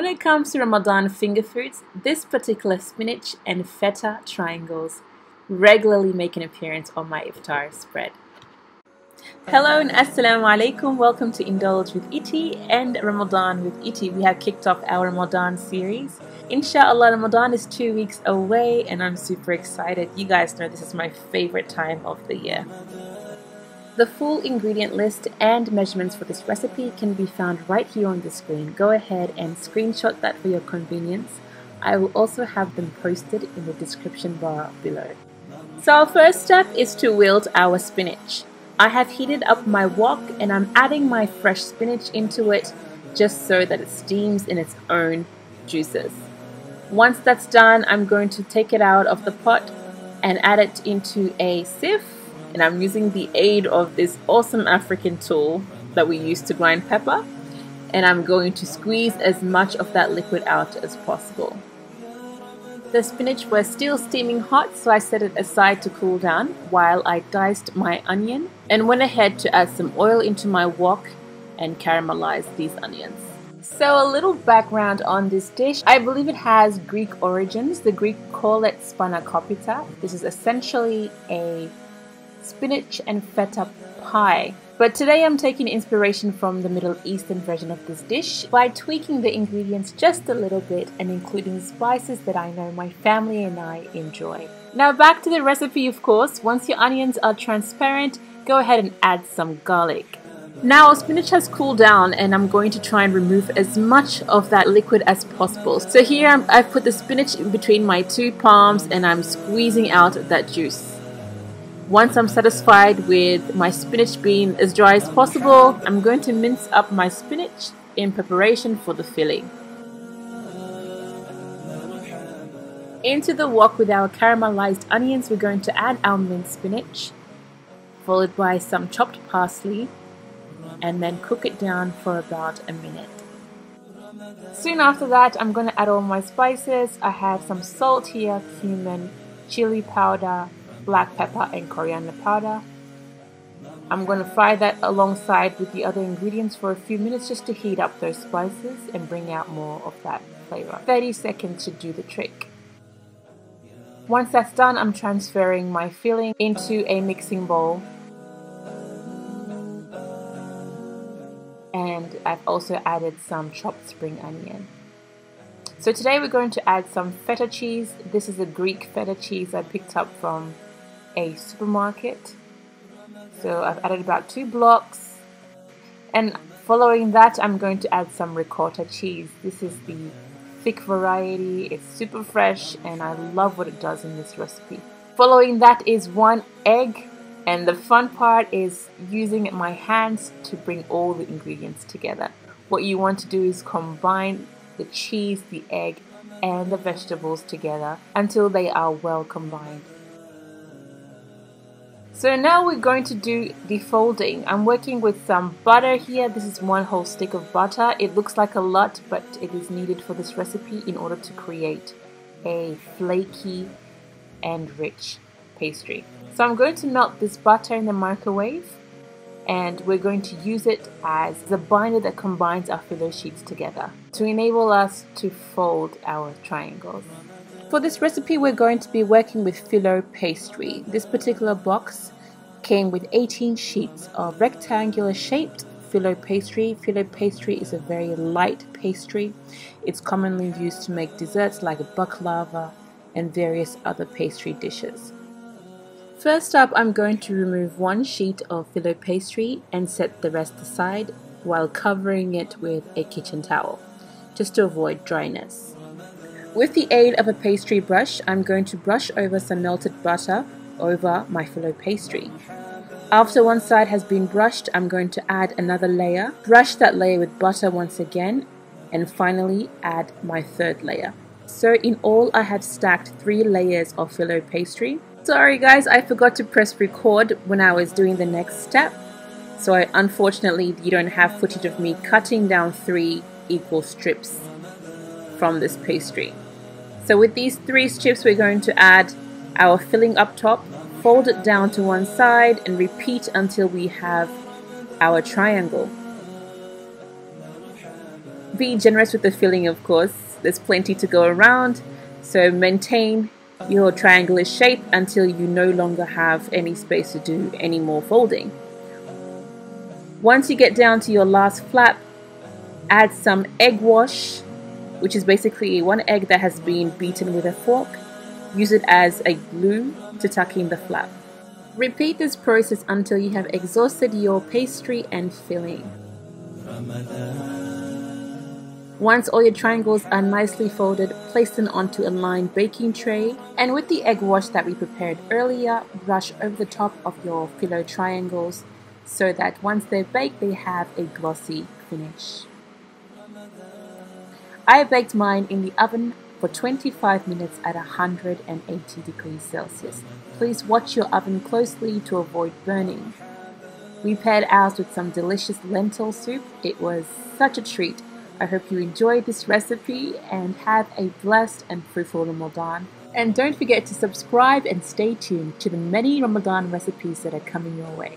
When it comes to Ramadan finger foods, this particular spinach and feta triangles regularly make an appearance on my iftar spread. Hello and Asalamualaikum, welcome to Indulge with Iti and Ramadan with Iti. We have kicked off our Ramadan series. Inshallah, Ramadan is 2 weeks away and I'm super excited. You guys know this is my favorite time of the year. The full ingredient list and measurements for this recipe can be found right here on the screen. Go ahead and screenshot that for your convenience. I will also have them posted in the description bar below. So our first step is to wilt our spinach. I have heated up my wok and I'm adding my fresh spinach into it just so that it steams in its own juices. Once that's done, I'm going to take it out of the pot and add it into a sieve. And I'm using the aid of this awesome African tool that we use to grind pepper. And I'm going to squeeze as much of that liquid out as possible. The spinach was still steaming hot, so I set it aside to cool down while I diced my onion and went ahead to add some oil into my wok and caramelize these onions. So a little background on this dish. I believe it has Greek origins. The Greek call it spanakopita. This is essentially a spinach and feta pie. But today I'm taking inspiration from the Middle Eastern version of this dish by tweaking the ingredients just a little bit and including spices that I know my family and I enjoy. Now back to the recipe, of course. Once your onions are transparent, go ahead and add some garlic. Now our spinach has cooled down and I'm going to try and remove as much of that liquid as possible. So here I've put the spinach in between my two palms and I'm squeezing out that juice. Once I'm satisfied with my spinach being as dry as possible, I'm going to mince up my spinach in preparation for the filling. Into the wok with our caramelized onions, we're going to add our minced spinach, followed by some chopped parsley, and then cook it down for about a minute. Soon after that, I'm going to add all my spices. I have some salt here, cumin, chilli powder, black pepper and coriander powder. I'm going to fry that alongside with the other ingredients for a few minutes just to heat up those spices and bring out more of that flavor. 30 seconds should do the trick. Once that's done, I'm transferring my filling into a mixing bowl. And I've also added some chopped spring onion. So today we're going to add some feta cheese. This is a Greek feta cheese I picked up from a supermarket. So I've added about 2 blocks. And following that, I'm going to add some ricotta cheese. This is the thick variety. It's super fresh and I love what it does in this recipe. Following that is 1 egg. And the fun part is using my hands to bring all the ingredients together. What you want to do is combine the cheese, the egg, and the vegetables together until they are well combined. So now we're going to do the folding. I'm working with some butter here. This is 1 whole stick of butter. It looks like a lot, but it is needed for this recipe in order to create a flaky and rich pastry. So I'm going to melt this butter in the microwave and we're going to use it as the binder that combines our filo sheets together to enable us to fold our triangles. For this recipe, we're going to be working with Filo Pastry. This particular box came with 18 sheets of rectangular shaped Filo Pastry. Filo Pastry is a very light pastry. It's commonly used to make desserts like baklava and various other pastry dishes. First up, I'm going to remove 1 sheet of Filo Pastry and set the rest aside while covering it with a kitchen towel, just to avoid dryness. With the aid of a pastry brush, I'm going to brush over some melted butter over my Filo Pastry. After one side has been brushed, I'm going to add another layer, brush that layer with butter once again, and finally add my 3rd layer. So in all, I have stacked 3 layers of Filo Pastry. Sorry guys, I forgot to press record when I was doing the next step. So unfortunately, you don't have footage of me cutting down 3 equal strips from this pastry. So with these 3 strips, we're going to add our filling up top, fold it down to one side and repeat until we have our triangle. Be generous with the filling, of course. There's plenty to go around, so maintain your triangular shape until you no longer have any space to do any more folding. Once you get down to your last flap, add some egg wash, which is basically one egg that has been beaten with a fork. Use it as a glue to tuck in the flap. Repeat this process until you have exhausted your pastry and filling. Once all your triangles are nicely folded, place them onto a lined baking tray, and with the egg wash that we prepared earlier, brush over the top of your filo triangles so that once they're baked, they have a glossy finish. I baked mine in the oven for 25 minutes at 180 degrees Celsius. Please watch your oven closely to avoid burning. We paired ours with some delicious lentil soup. It was such a treat. I hope you enjoyed this recipe and have a blessed and fruitful Ramadan. And don't forget to subscribe and stay tuned to the many Ramadan recipes that are coming your way.